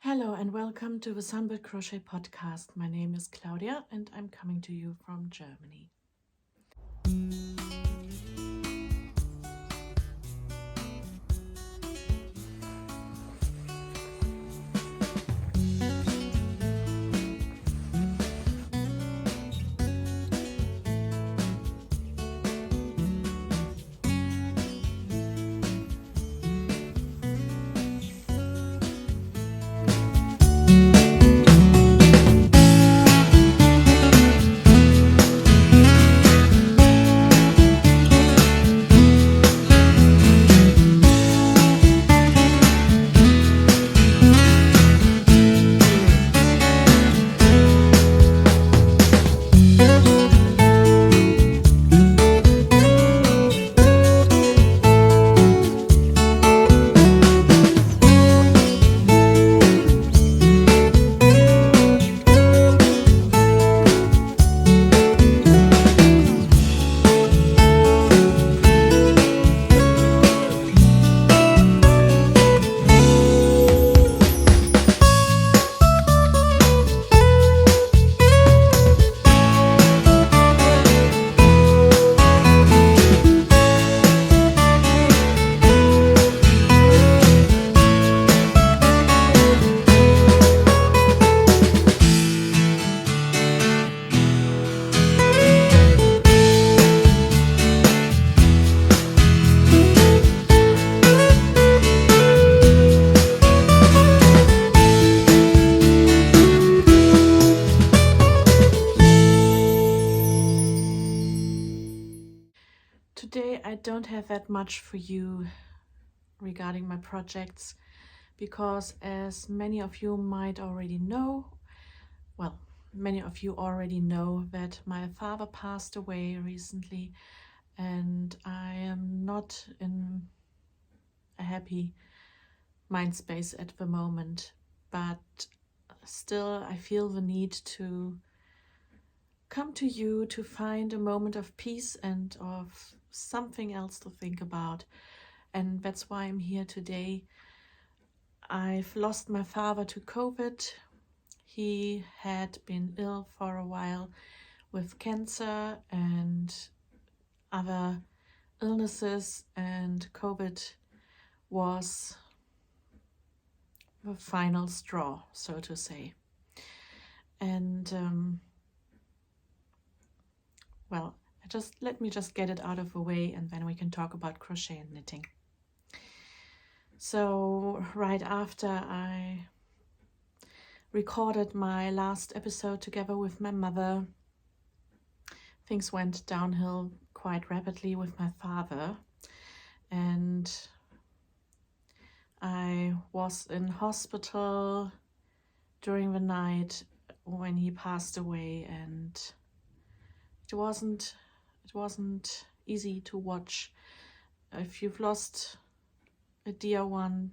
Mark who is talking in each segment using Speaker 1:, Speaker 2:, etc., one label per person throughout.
Speaker 1: Hello and welcome to the Sunbirdcrochet podcast. My name is Claudia and I'm coming to you from Germany. Today I don't have that much for you regarding my projects because, as many of you might already know, many of you already know that my father passed away recently and I am not in a happy mind space at the moment, but still I feel the need to come to you to find a moment of peace and of something else to think about. And that's why I'm here today. I've lost my father to COVID. He had been ill for a while with cancer and other illnesses, and COVID was the final straw, so to say. And let me just get it out of the way and then we can talk about crochet and knitting. So right after I recorded my last episode together with my mother, things went downhill quite rapidly with my father, and I was in hospital during the night when he passed away, and it wasn't easy to watch. If you've lost a dear one,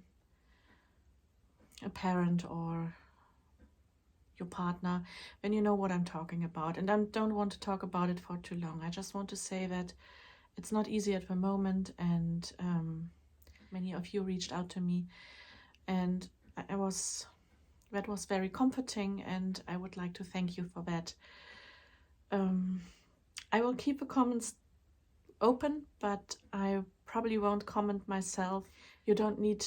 Speaker 1: a parent or your partner, then you know what I'm talking about. And I don't want to talk about it for too long. I just want to say that it's not easy at the moment, and many of you reached out to me, and that was very comforting, and I would like to thank you for that. I will keep the comments open, but I probably won't comment myself. You don't need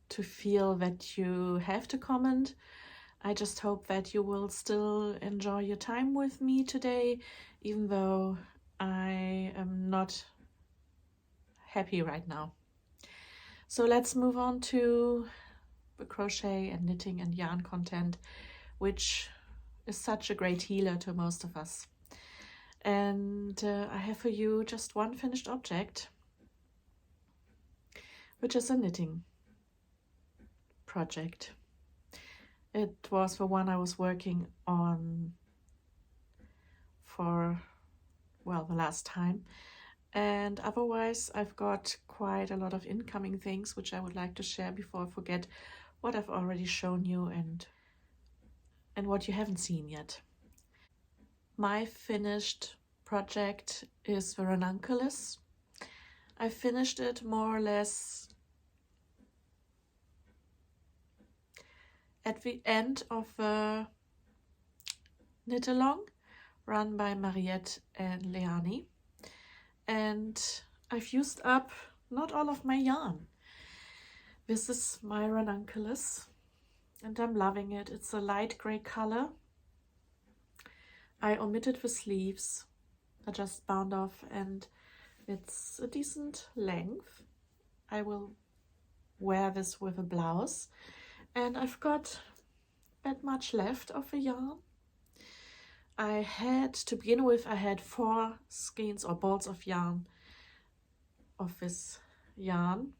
Speaker 1: to feel that you have to comment. I just hope that you will still enjoy your time with me today, even though I am not happy right now. So let's move on to the crochet and knitting and yarn content, which is such a great healer to most of us. And I have for you just one finished object, which is a knitting project. It was the one I was working on for, the last time. And otherwise, I've got quite a lot of incoming things which I would like to share before I forget what I've already shown you and what you haven't seen yet. My finished project is the ranunculus. I finished it more or less at the end of a knit along run by Mariette and Leani, and I've used up not all of my yarn. This is my ranunculus and I'm loving it. It's a light gray color. I omitted the sleeves. I just bound off and it's a decent length. I will wear this with a blouse, and I've got that much left of the yarn. I had, to begin with, I had 4 skeins or balls of yarn of this yarn,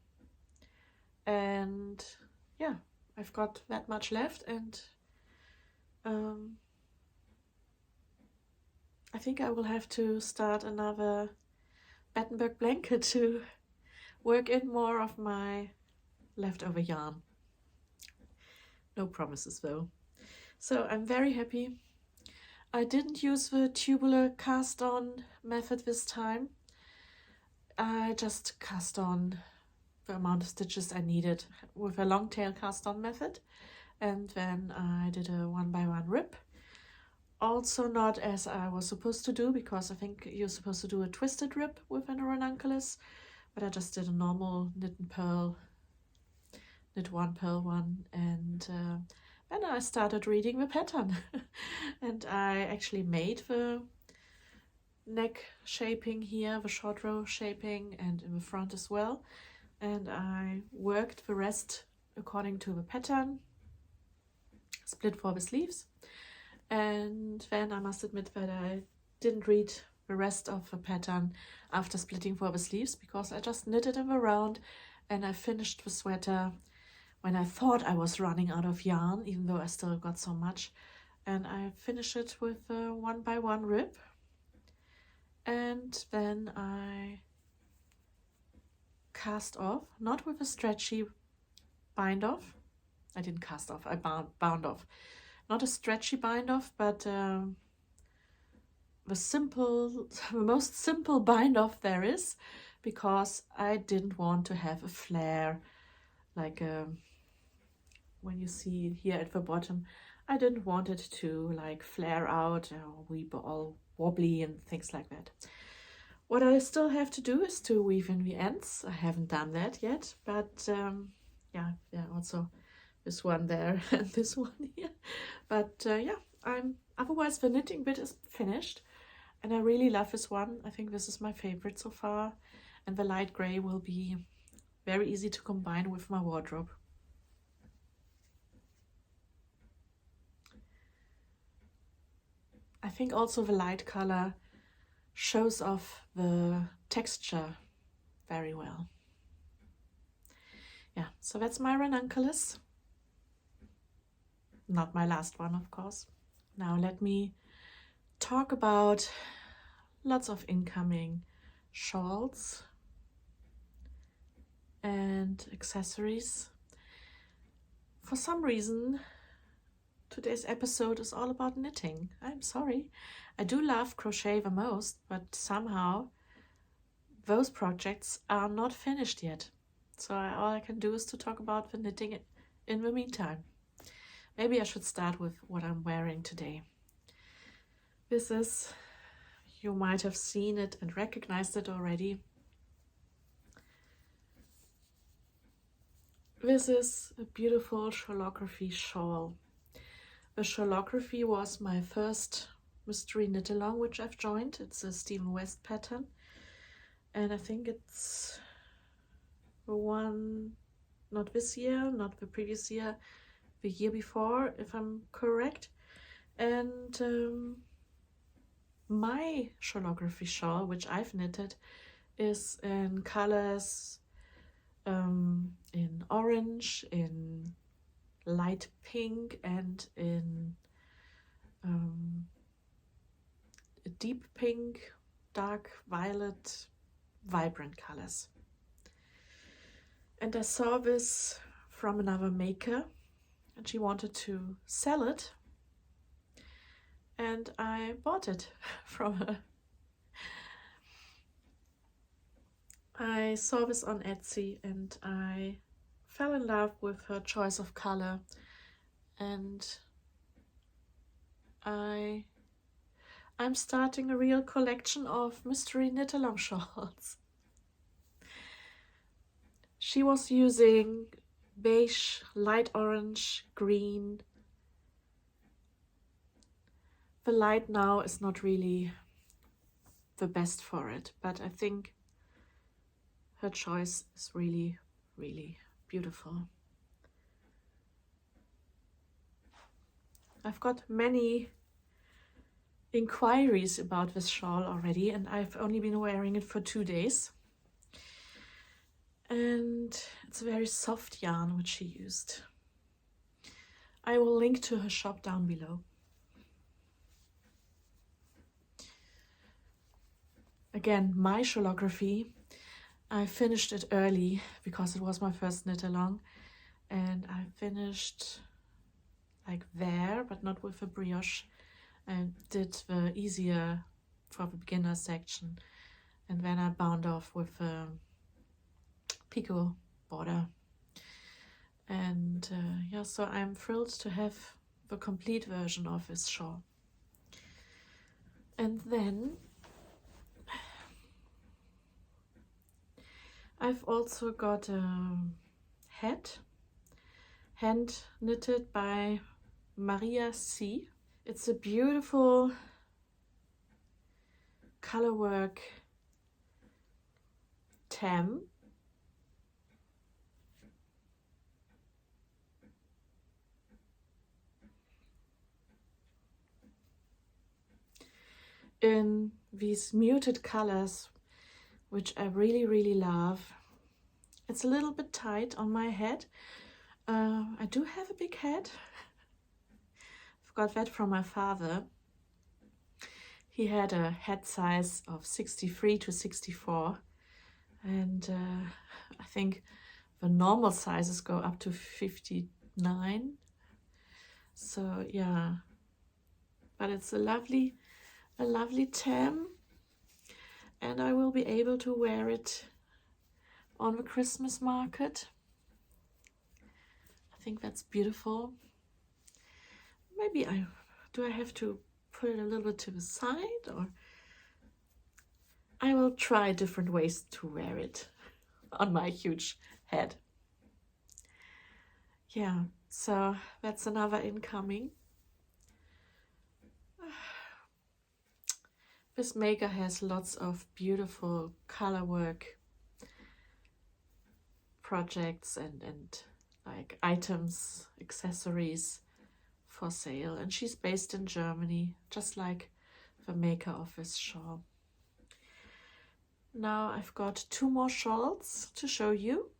Speaker 1: and yeah, I've got that much left, and I think I will have to start another Battenberg blanket to work in more of my leftover yarn. No promises though. So I'm very happy. I didn't use the tubular cast on method this time. I just cast on the amount of stitches I needed with a long tail cast on method, and then I did a 1x1 rip. Also not as I was supposed to do, because I think you're supposed to do a twisted rip within a ranunculus, but I just did a normal knit and purl, knit one, purl one, and then I started reading the pattern and I actually made the neck shaping here, the short row shaping, and in the front as well, and I worked the rest according to the pattern, split for the sleeves. And then I must admit that I didn't read the rest of the pattern after splitting for the sleeves, because I just knitted them around and I finished the sweater when I thought I was running out of yarn, even though I still got so much. And I finished it with a 1x1 rip, and then I cast off, not with a stretchy bind off. I didn't cast off, I bound off. Not a stretchy bind off, but the most simple bind off there is, because I didn't want to have a flare, like when you see here at the bottom. I didn't want it to like flare out or be all wobbly and things like that. What I still have to do is to weave in the ends. I haven't done that yet, but yeah, also this one there and this one here. But yeah, otherwise the knitting bit is finished, and I really love this one. I think this is my favorite so far, and the light gray will be very easy to combine with my wardrobe. I think also the light color shows off the texture very well. Yeah, so that's my ranunculus. Not my last one, of course. Now let me talk about lots of incoming shawls and accessories. For some reason, today's episode is all about knitting. I'm sorry. I do love crochet the most, but somehow those projects are not finished yet. So all I can do is to talk about the knitting in the meantime. Maybe I should start with what I'm wearing today. This is, you might have seen it and recognized it already. This is a beautiful Shawlography shawl. The Shawlography was my first mystery knit along, which I've joined. It's a Stephen West pattern, and I think it's the one, not this year, not the previous year, the year before, if I'm correct. And my Shawlography shawl, which I've knitted, is in colors in orange, in light pink, and in a deep pink, dark violet, vibrant colors. And I saw this from another maker, and she wanted to sell it, and I bought it from her. I saw this on Etsy and I fell in love with her choice of color, and I'm starting a real collection of mystery knit-along shawls. She was using beige, light orange, green. The light now is not really the best for it, but I think her choice is really, really beautiful. I've got many inquiries about this shawl already, and I've only been wearing it for 2 days. And it's a very soft yarn which she used. I will link to her shop down below. Again, my shawlography, I finished it early because it was my first knit along, and I finished like there, but not with a brioche. I did the easier for the beginner section, and then I bound off with a picot border. And yeah, so I'm thrilled to have the complete version of this shawl. And then I've also got a hat, hand knitted by Maria C. It's a beautiful colorwork tam. In these muted colors, which I really, really love. It's a little bit tight on my head. I do have a big head. I've got that from my father. He had a head size of 63 to 64, and I think the normal sizes go up to 59. So yeah, but it's a lovely tam, and I will be able to wear it on the Christmas market. I think that's beautiful. Maybe I have to put it a little bit to the side, or I will try different ways to wear it on my huge head. Yeah, so that's another incoming. This maker has lots of beautiful colorwork projects and like items, accessories for sale, and she's based in Germany, just like the maker of this shawl. Now I've got 2 more shawls to show you,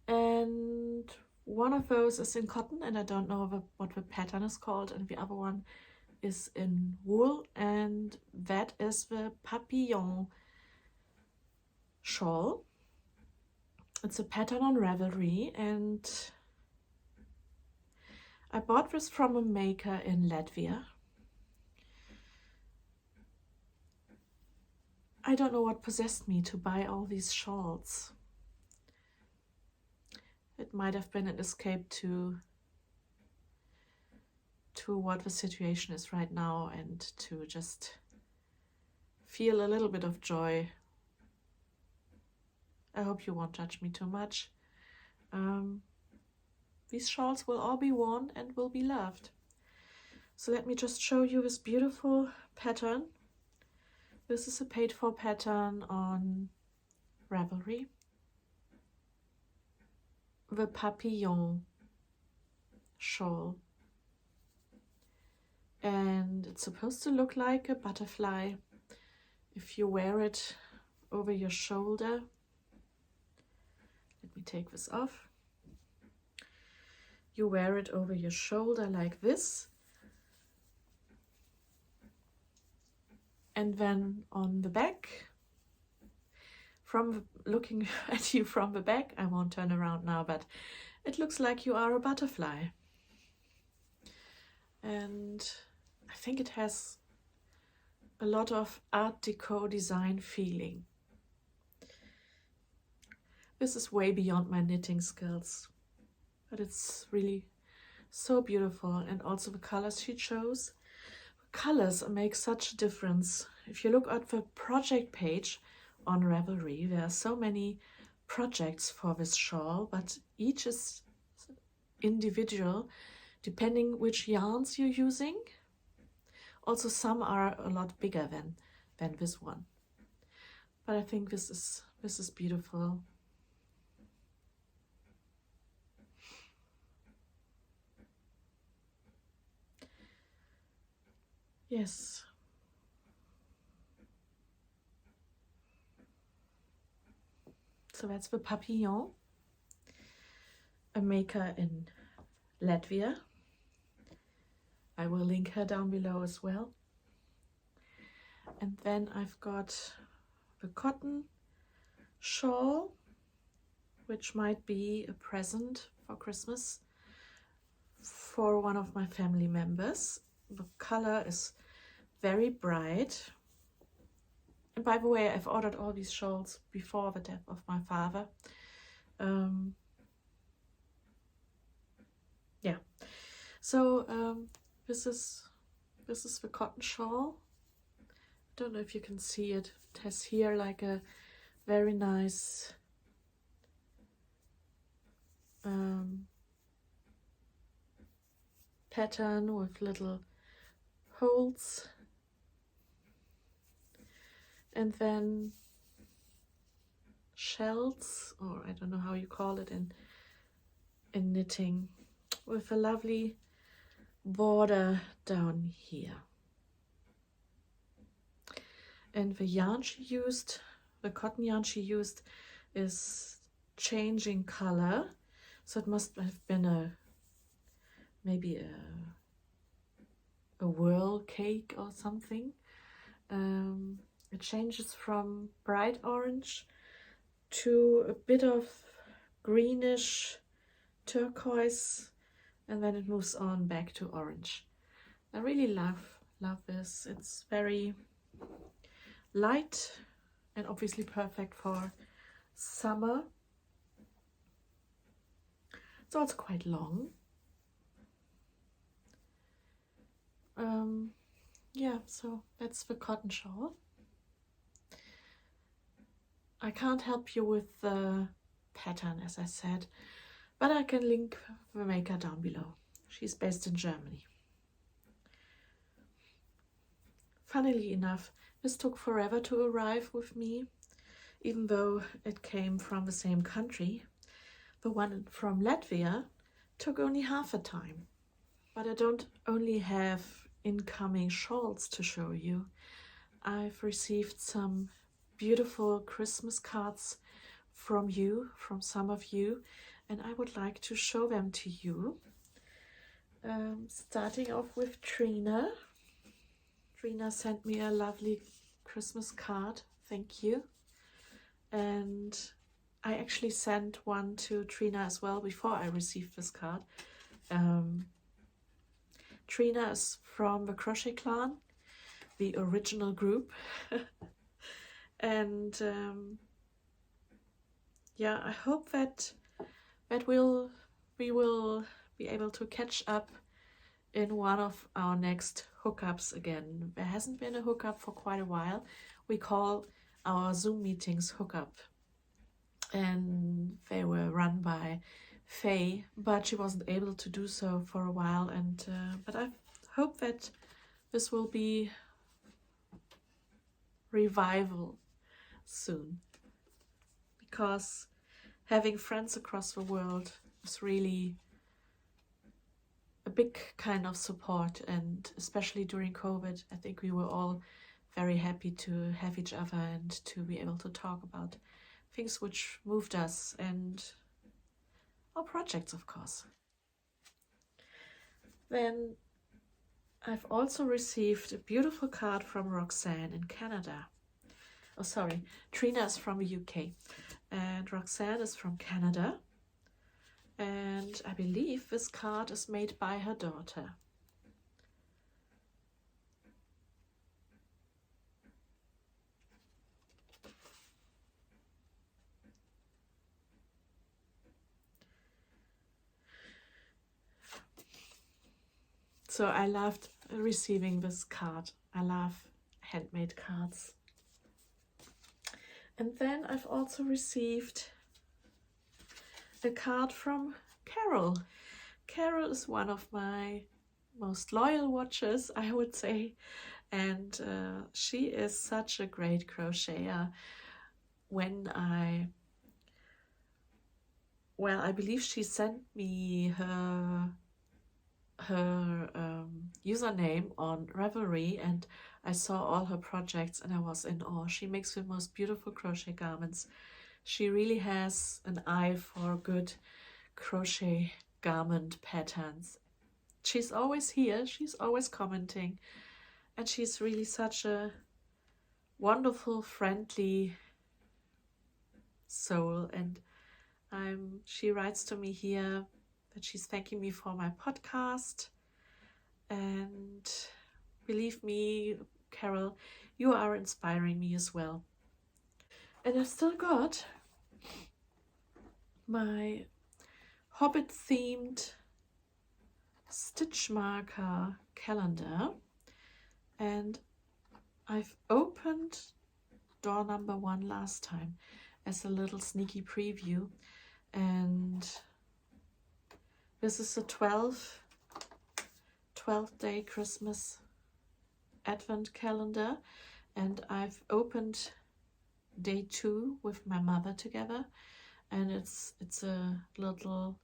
Speaker 1: and one of those is in cotton, and I don't know what the pattern is called, and the other one is in wool, and that is the papillon shawl. It's a pattern on Ravelry, and I bought this from a maker in Latvia. I don't know what possessed me to buy all these shawls. It might have been an escape to what the situation is right now, and to just feel a little bit of joy. I hope you won't judge me too much. These shawls will all be worn and will be loved. So let me just show you this beautiful pattern. This is a paid for pattern on Ravelry. The papillon shawl. And it's supposed to look like a butterfly if you wear it over your shoulder. Let me take this off. You wear it over your shoulder like this. And then on the back, looking at you from the back, I won't turn around now, but it looks like you are a butterfly. And I think it has a lot of Art Deco design feeling. This is way beyond my knitting skills, but it's really So beautiful. And also the colors she chose. Colors make such a difference. If you look at the project page on Ravelry, there are so many projects for this shawl, but each is individual depending which yarns you're using. Also, some are a lot bigger than this one. But I think this is beautiful. Yes. So that's the Papillon, a maker in Latvia. I will link her down below as well. And then I've got the cotton shawl, which might be a present for Christmas for one of my family members. The color is very bright. And by the way, I've ordered all these shawls before the death of my father. Yeah. So this is the cotton shawl. I don't know if you can see it. It has here like a very nice pattern with little holes, and then shells, or I don't know how you call it in knitting, with a lovely border down here. And the yarn she used, the cotton yarn she used, is changing color, so it must have been maybe a whirl cake or something. It changes from bright orange to a bit of greenish turquoise, and then it moves on back to orange. I really love this. It's very light and obviously perfect for summer. It's also quite long. Yeah, so that's the cotton shawl. I can't help you with the pattern, as I said, but I can link the maker down below. She's based in Germany. Funnily enough, this took forever to arrive with me, even though it came from the same country. The one from Latvia took only half a time. But I don't only have incoming shawls to show you. I've received some beautiful Christmas cards from you, from some of you, and I would like to show them to you. Starting off with Trina. Trina sent me a lovely Christmas card, thank you. And I actually sent one to Trina as well before I received this card. Trina is from the Crochet Clan, the original group. And yeah, I hope that we will be able to catch up in one of our next hookups again. There hasn't been a hookup for quite a while. We call our Zoom meetings hookup, and they were run by Faye, but she wasn't able to do so for a while. And but I hope that this will be revival soon, because having friends across the world is really a big kind of support, and especially during COVID, I think we were all very happy to have each other and to be able to talk about things which moved us and our projects, of course. Then I've also received a beautiful card from Roxanne in Canada. Oh, sorry, Trina is from the UK and Roxanne is from Canada. And I believe this card is made by her daughter. So I loved receiving this card. I love handmade cards. And then I've also received a card from Carol. Carol is one of my most loyal watchers, I would say, and she is such a great crocheter. When I believe she sent me her username on Ravelry, and I saw all her projects and I was in awe. She makes the most beautiful crochet garments. She really has an eye for good crochet garment patterns. She's always here, she's always commenting, and she's really such a wonderful, friendly soul. And she writes to me here that she's thanking me for my podcast. And believe me, Carol, you are inspiring me as well. And I've still got my Hobbit themed stitch marker calendar, and I've opened door number 1 last time as a little sneaky preview, and this is a 12-day Christmas advent calendar, and I've opened day 2 with my mother together, and it's a little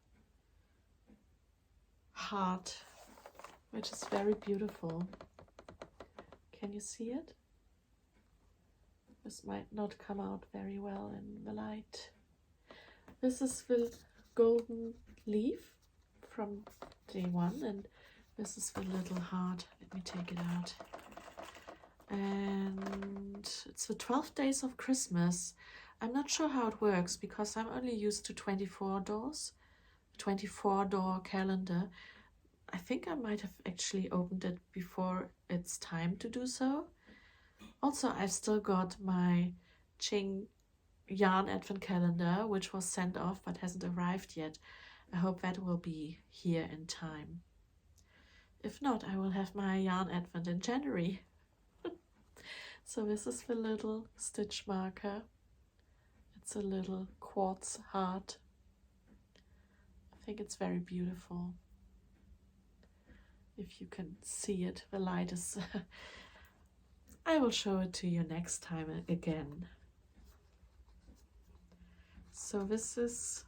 Speaker 1: heart, which is very beautiful. Can you see it? This might not come out very well in the light. This is the golden leaf from day 1, and this is the little heart. Let me take it out. And it's the 12 days of Christmas. I'm not sure how it works because I'm only used to 24 doors, 24-door calendar. I think I might have actually opened it before it's time to do so. Also, I've still got my Ching yarn advent calendar, which was sent off but hasn't arrived yet. I hope that will be here in time. If not, I will have my yarn advent in January. So this is the little stitch marker. It's a little quartz heart. I think it's very beautiful. If you can see it, the light is... I will show it to you next time again. So this is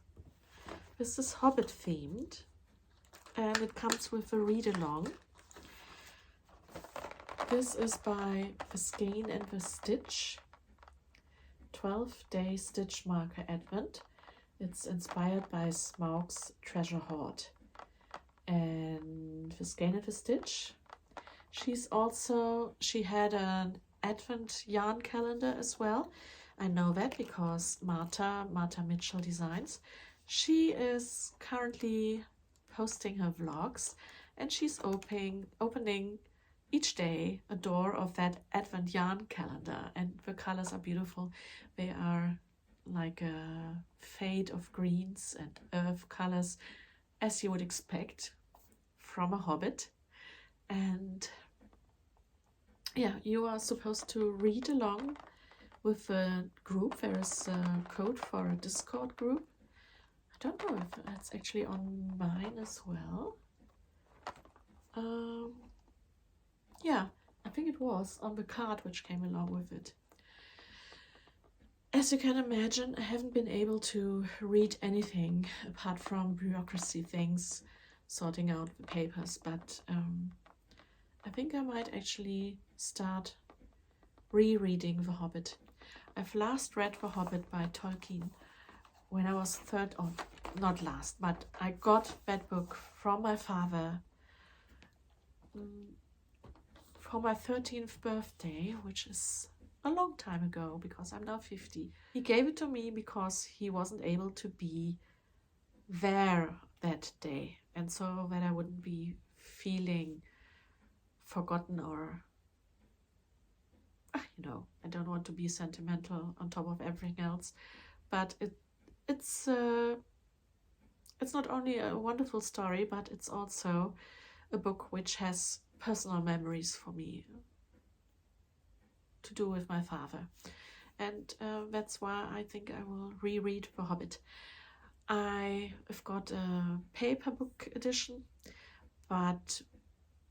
Speaker 1: Hobbit themed, and it comes with a read along. This is by the Skein and the Stitch 12-day stitch marker advent. It's inspired by Smaug's treasure hoard. And the Skein and the Stitch, she had an advent yarn calendar as well. I know that because Martha Mitchell Designs, she is currently posting her vlogs, and she's opening each day a door of that advent yarn calendar, and the colors are beautiful. They are like a fade of greens and earth colors, as you would expect from a Hobbit. And yeah, you are supposed to read along with a group. There is a code for a Discord group. I don't know if that's actually on mine as well. Yeah, I think it was on the card which came along with it. As you can imagine, I haven't been able to read anything apart from bureaucracy things, sorting out the papers, but I think I might actually start rereading The Hobbit. I've last read The Hobbit by Tolkien when I was not last, but I got that book from my father for my 13th birthday, which is a long time ago because I'm now 50. He gave it to me because he wasn't able to be there that day, and so that I wouldn't be feeling forgotten or, you know, I don't want to be sentimental on top of everything else, but it's not only a wonderful story, but it's also a book which has personal memories for me to do with my father. And that's why I think I will reread The Hobbit. I've got a paper book edition, but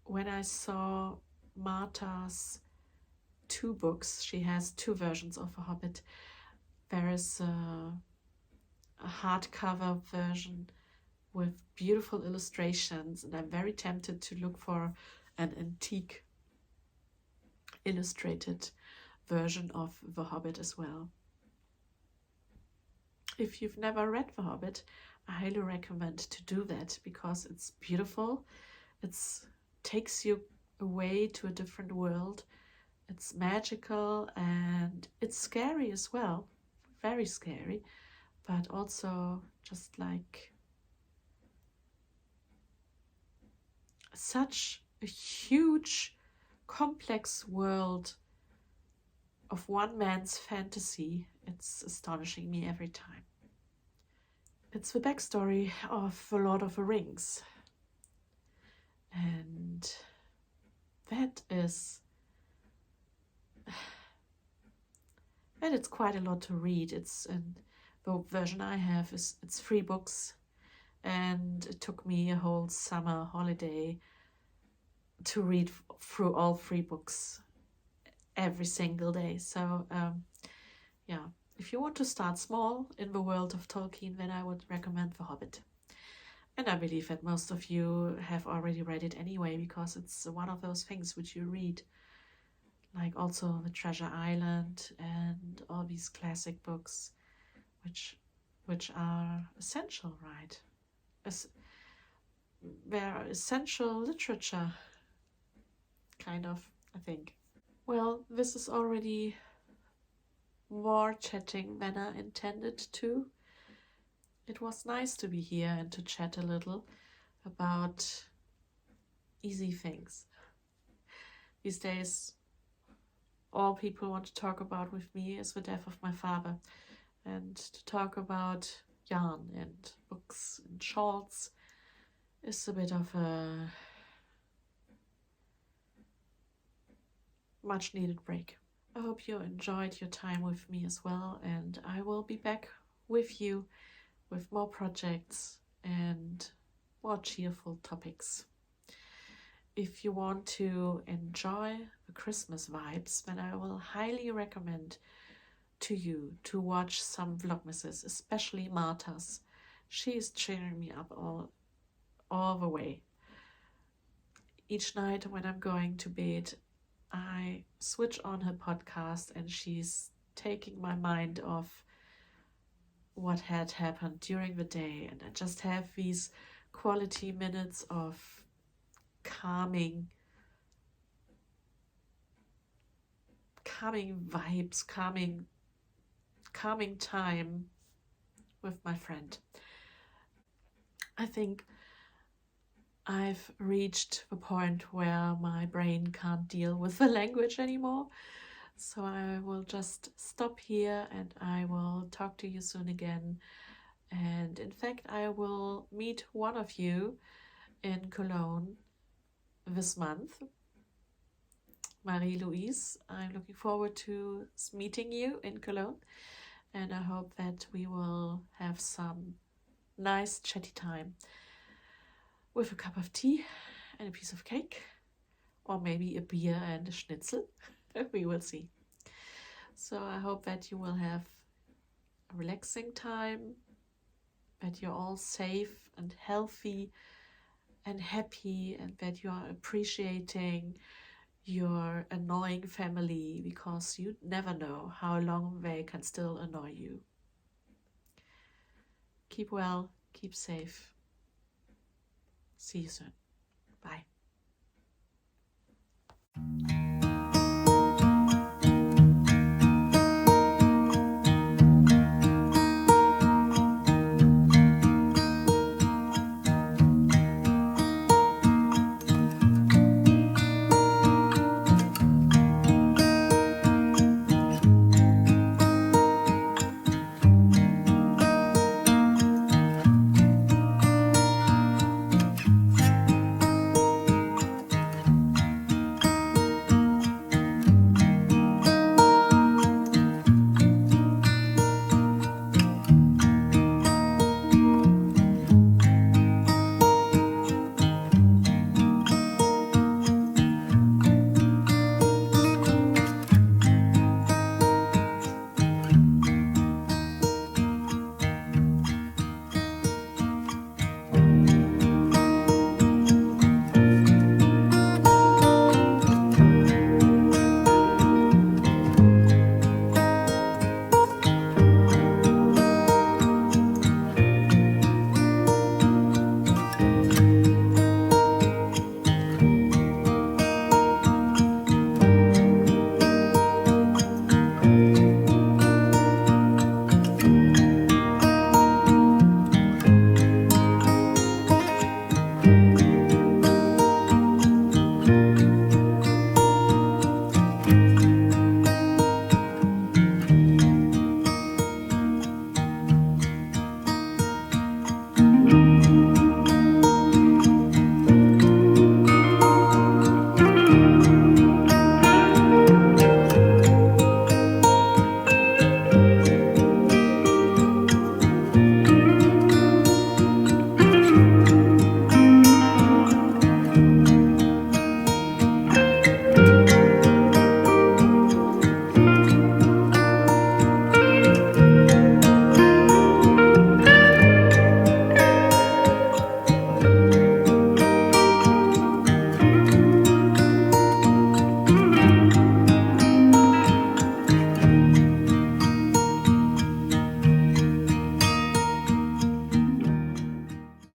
Speaker 1: when I saw Martha's 2 books, she has 2 versions of The Hobbit. There is a hardcover version with beautiful illustrations, and I'm very tempted to look for an antique illustrated version of The Hobbit as well. If you've never read The Hobbit, I highly recommend to do that because it's beautiful. It takes you away to a different world. It's magical and it's scary as well. Very scary, but also just like such a huge, complex world of one man's fantasy. It's astonishing me every time. It's the backstory of The Lord of the Rings. And that it's quite a lot to read. The version I have it's 3 books, and it took me a whole summer holiday to read through all 3 books every single day. So yeah, if you want to start small in the world of Tolkien, then I would recommend The Hobbit. And I believe that most of you have already read it anyway, because it's one of those things which you read, like also The Treasure Island and all these classic books which are essential, right? They're essential literature, kind of, I think. Well, this is already more chatting than I intended to. It was nice to be here and to chat a little about easy things. These days, all people want to talk about with me is the death of my father, and to talk about yarn and books and shawls is a bit of a much needed break. I hope you enjoyed your time with me as well, and I will be back with you with more projects and more cheerful topics. If you want to enjoy the Christmas vibes, then I will highly recommend to you to watch some Vlogmases, especially Martha's. She is cheering me up all the way. Each night when I'm going to bed, I switch on her podcast and she's taking my mind off what had happened during the day, and I just have these quality minutes of calming vibes, calming time with my friend. I think I've reached the point where my brain can't deal with the language anymore. So I will just stop here and I will talk to you soon again. And in fact, I will meet one of you in Cologne this month. Marie-Louise, I'm looking forward to meeting you in Cologne. And I hope that we will have some nice chatty time with a cup of tea and a piece of cake, or maybe a beer and a schnitzel. We will see. So I hope that you will have a relaxing time, that you're all safe and healthy and happy, and that you are appreciating your annoying family, because you never know how long they can still annoy you. Keep well, keep safe. See you soon. Bye.